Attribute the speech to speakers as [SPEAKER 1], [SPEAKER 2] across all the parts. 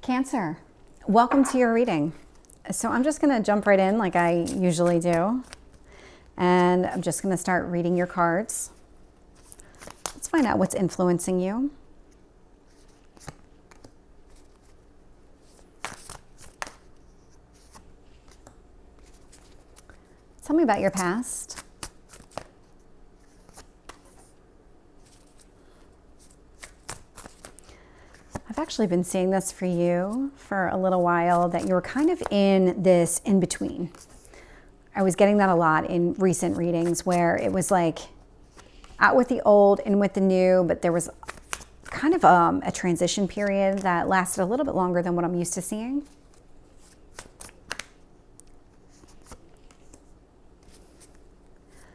[SPEAKER 1] Cancer, welcome to your reading. So I'm just going to jump right in like I usually do. And I'm just going to start reading your cards. Let's find out what's influencing you. Tell me about your past. I've actually been seeing this for you for a little while, that you were kind of in this in-between. I was getting that a lot in recent readings where it was like out with the old, in with the new, but there was kind of a transition period that lasted a little bit longer than what I'm used to seeing.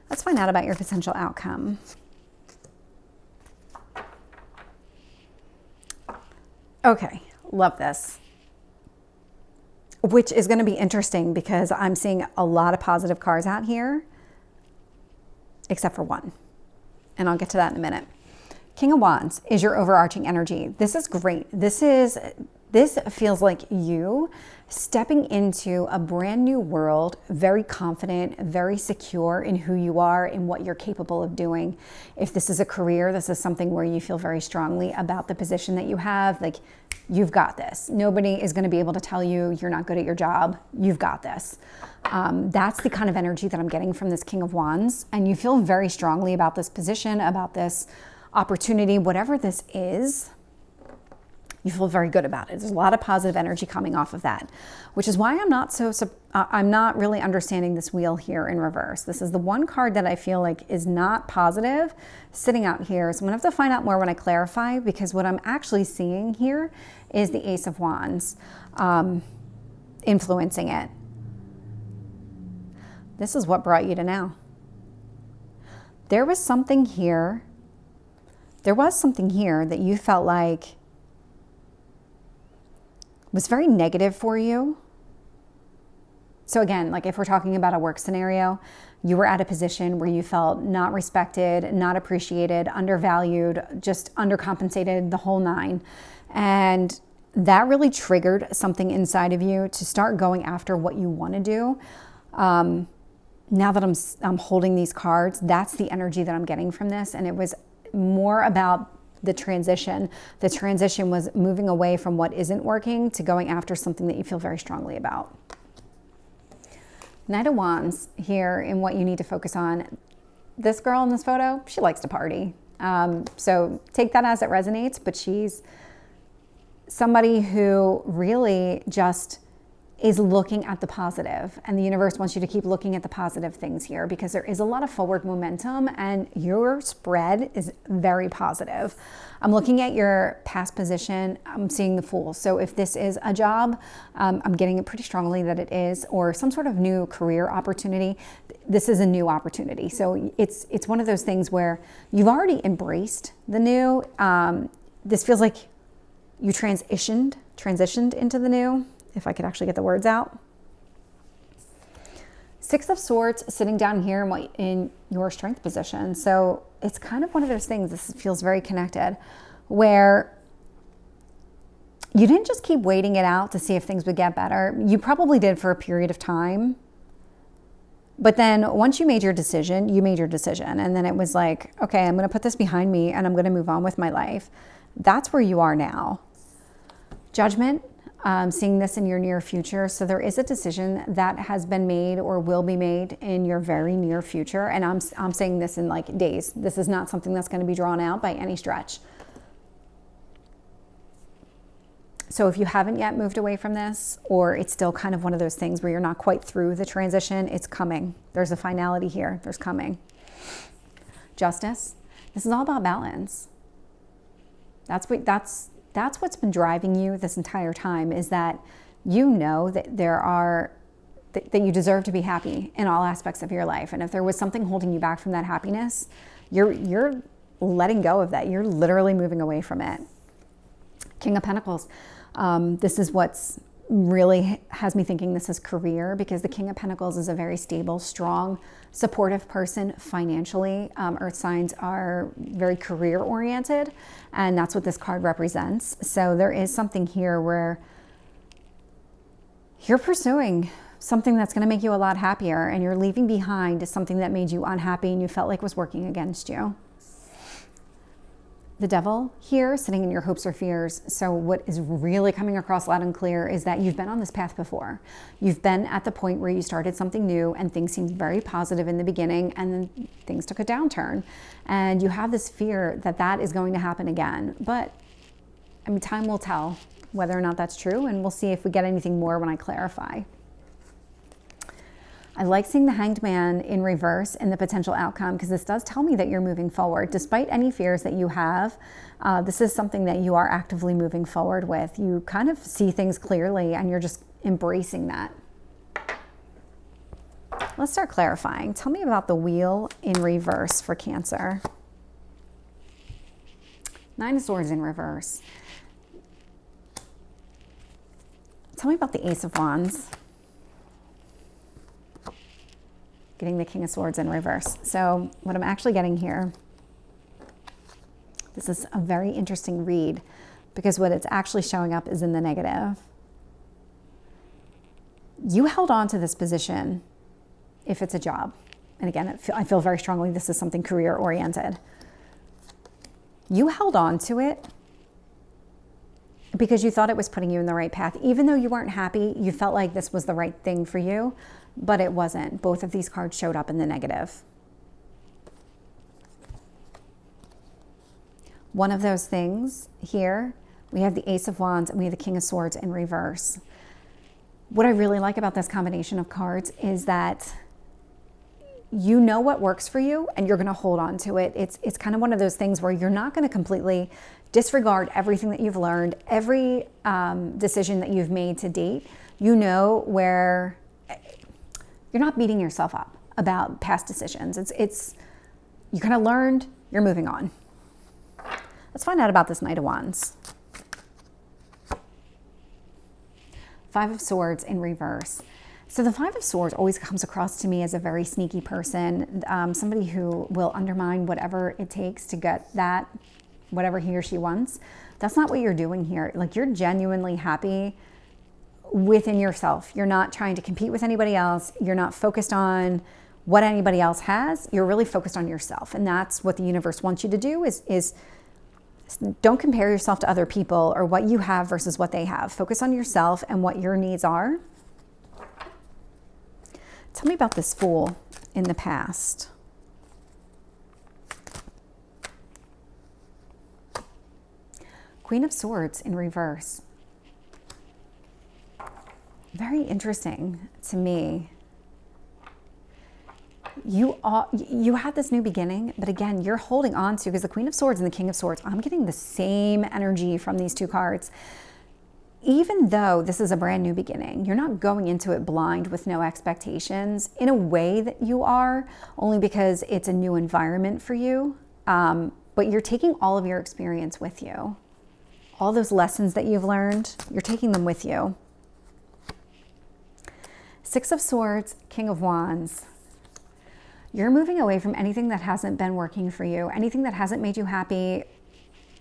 [SPEAKER 1] Let's find out about your potential outcome. Okay, love this. Which is going to be interesting because I'm seeing a lot of positive cards out here, except for one. And I'll get to that in a minute. King of Wands is your overarching energy. This is great. This feels like you stepping into a brand new world, very confident, very secure in who you are and what you're capable of doing. If this is a career, this is something where you feel very strongly about the position that you have. Like, you've got this. Nobody is going to be able to tell you you're not good at your job. You've got this. That's the kind of energy that I'm getting from this King of Wands. And you feel very strongly about this position, about this opportunity, whatever this is. You feel very good about it. There's a lot of positive energy coming off of that, which is why I'm not really understanding this wheel here in reverse. This is the one card that I feel like is not positive sitting out here. So I'm gonna have to find out more when I clarify, because what I'm actually seeing here is the Ace of Wands influencing it. This is what brought you to now. There was something here that you felt like was very negative for you. So again, like if we're talking about a work scenario, you were at a position where you felt not respected, not appreciated, undervalued, just undercompensated, the whole nine. And that really triggered something inside of you to start going after what you want to do. Now that I'm holding these cards, that's the energy that I'm getting from this. And it was more about the transition. The transition was moving away from what isn't working to going after something that you feel very strongly about. Knight of Wands here in what you need to focus on. This girl in this photo, she likes to party. So take that as it resonates, but she's somebody who really just is looking at the positive, and the universe wants you to keep looking at the positive things here, because there is a lot of forward momentum and your spread is very positive. I'm looking at your past position. I'm seeing the Fool. So if this is a job, I'm getting it pretty strongly that it is, or some sort of new career opportunity. This is a new opportunity. So it's one of those things where you've already embraced the new. This feels like you transitioned into the new, if I could actually get the words out. Six of Swords sitting down here in your strength position. So it's kind of one of those things, this feels very connected, where you didn't just keep waiting it out to see if things would get better. You probably did for a period of time. But then once you made your decision, And then it was like, okay, I'm going to put this behind me and I'm going to move on with my life. That's where you are now. Judgment. Seeing this in your near future. So there is a decision that has been made or will be made in your very near future. And I'm saying this in like days. This is not something that's going to be drawn out by any stretch. So if you haven't yet moved away from this, or it's still kind of one of those things where you're not quite through the transition, it's coming. There's a finality here. There's coming. Justice. This is all about balance. That's what's been driving you this entire time, is that you know that that you deserve to be happy in all aspects of your life. And if there was something holding you back from that happiness, you're letting go of that. You're literally moving away from it. King of Pentacles. This is what's really has me thinking this is career, because the King of Pentacles is a very stable, strong, supportive person financially. Earth signs are very career oriented, and that's what this card represents. So there is something here where You're pursuing something that's going to make you a lot happier, and you're leaving behind something that made you unhappy and you felt like was working against you. The devil here sitting in your hopes or fears. So what is really coming across loud and clear is that you've been on this path before. You've been at the point where you started something new and things seemed very positive in the beginning, and then things took a downturn. And you have this fear that that is going to happen again. But I mean, time will tell whether or not that's true, and we'll see if we get anything more when I clarify. I like seeing the Hanged Man in reverse in the potential outcome, because this does tell me that you're moving forward. Despite any fears that you have, this is something that you are actively moving forward with. You kind of see things clearly and you're just embracing that. Let's start clarifying. Tell me about the Wheel in reverse for Cancer. Nine of Swords in reverse. Tell me about the Ace of Wands. Getting the King of Swords in reverse. So what I'm actually getting here, this is a very interesting read, because what it's actually showing up is in the negative. You held on to this position if it's a job. And again, I feel very strongly this is something career oriented. You held on to it because you thought it was putting you in the right path. Even though you weren't happy, you felt like this was the right thing for you. But it wasn't. Both of these cards showed up in the negative. One of those things here, we have the Ace of Wands and we have the King of Swords in reverse. What I really like about this combination of cards is that you know what works for you and you're going to hold on to it. It's kind of one of those things where you're not going to completely disregard everything that you've learned, every decision that you've made to date. You know where you're not beating yourself up about past decisions. It's you kind of learned, you're moving on. Let's find out about this Knight of Wands. Five of Swords in reverse. So the Five of Swords always comes across to me as a very sneaky person, somebody who will undermine whatever it takes to get that, whatever he or she wants. That's not what you're doing here. Like, you're genuinely happy within yourself. You're not trying to compete with anybody else. You're not focused on what anybody else has. You're really focused on yourself. And that's what the universe wants you to do is don't compare yourself to other people or what you have versus what they have. Focus on yourself and what your needs are. Tell me about this Fool in the past. Queen of Swords in reverse. Very interesting to me. You had this new beginning, but again, you're holding on to, because the Queen of Swords and the King of Swords, I'm getting the same energy from these two cards. Even though this is a brand new beginning, you're not going into it blind with no expectations. In a way that you are, only because it's a new environment for you. But you're taking all of your experience with you. All those lessons that you've learned, you're taking them with you. Six of Swords, King of Wands. You're moving away from anything that hasn't been working for you. Anything that hasn't made you happy,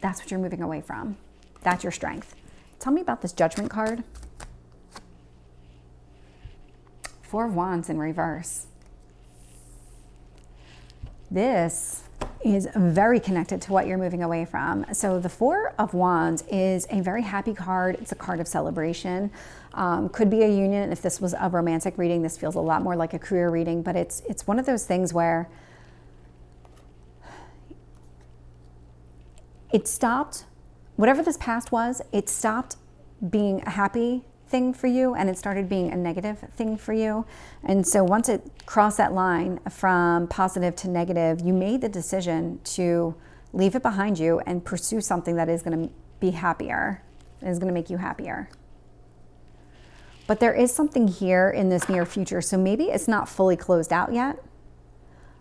[SPEAKER 1] that's what you're moving away from. That's your strength. Tell me about this Judgment card. Four of Wands in reverse. This is very connected to what you're moving away from. So the Four of Wands is a very happy card. It's a card of celebration. Could be a union. If this was a romantic reading, this feels a lot more like a career reading, but it's one of those things where it stopped, whatever this past was, it stopped being a happy thing for you and it started being a negative thing for you. And so once it crossed that line from positive to negative, you made the decision to leave it behind you and pursue something that is going to be happier, is going to make you happier. But there is something here in this near future. So maybe it's not fully closed out yet,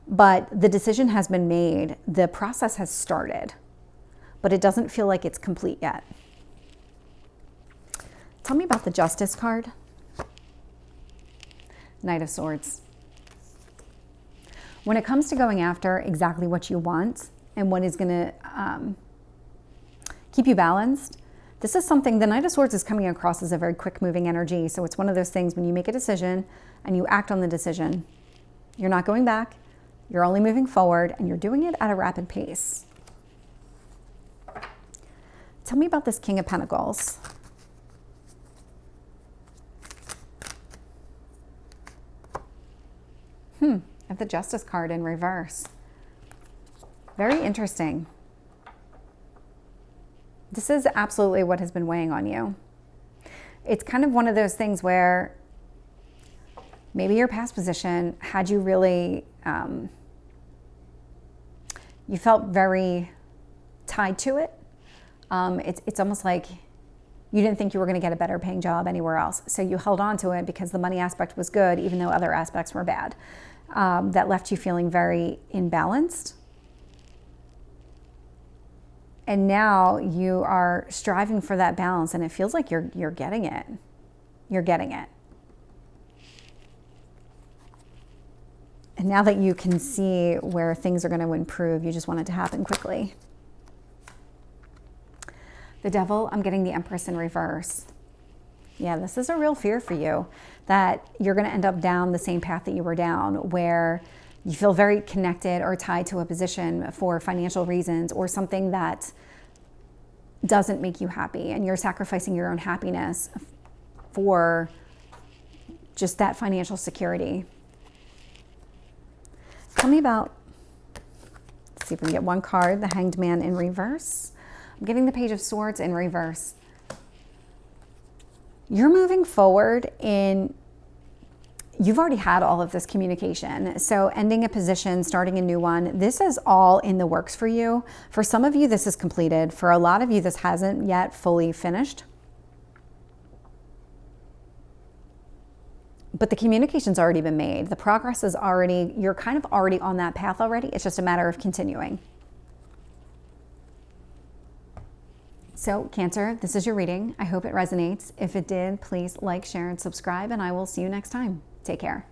[SPEAKER 1] but the decision has been made. The process has started, but it doesn't feel like it's complete yet. Tell me about the Justice card. Knight of Swords. When it comes to going after exactly what you want and what is going to keep you balanced, This is something, the Knight of Swords is coming across as a very quick moving energy. So it's one of those things when you make a decision and you act on the decision, you're not going back, you're only moving forward, and you're doing it at a rapid pace. Tell me about this King of Pentacles. I have the Justice card in reverse. Very interesting. This is absolutely what has been weighing on you. It's kind of one of those things where maybe your past position had you really, you felt very tied to it. It's almost like you didn't think you were going to get a better paying job anywhere else. So you held on to it because the money aspect was good, even though other aspects were bad. That left you feeling very imbalanced. And now you are striving for that balance, and it feels like you're getting it. You're getting it. And now that you can see where things are going to improve, you just want it to happen quickly. The Devil, I'm getting the Empress in reverse. Yeah, this is a real fear for you, that you're going to end up down the same path that you were down, where you feel very connected or tied to a position for financial reasons or something that doesn't make you happy, and you're sacrificing your own happiness for just that financial security. Tell me about, let's see if we can get one card, the Hanged Man in reverse. I'm getting the Page of Swords in reverse. You're moving forward in, you've already had all of this communication. So ending a position, starting a new one, this is all in the works for you. For some of you, this is completed. For a lot of you, this hasn't yet fully finished. But the communication's already been made. The progress is already, you're kind of already on that path already. It's just a matter of continuing. So Cancer, this is your reading. I hope it resonates. If it did, please like, share, and subscribe, and I will see you next time. Take care.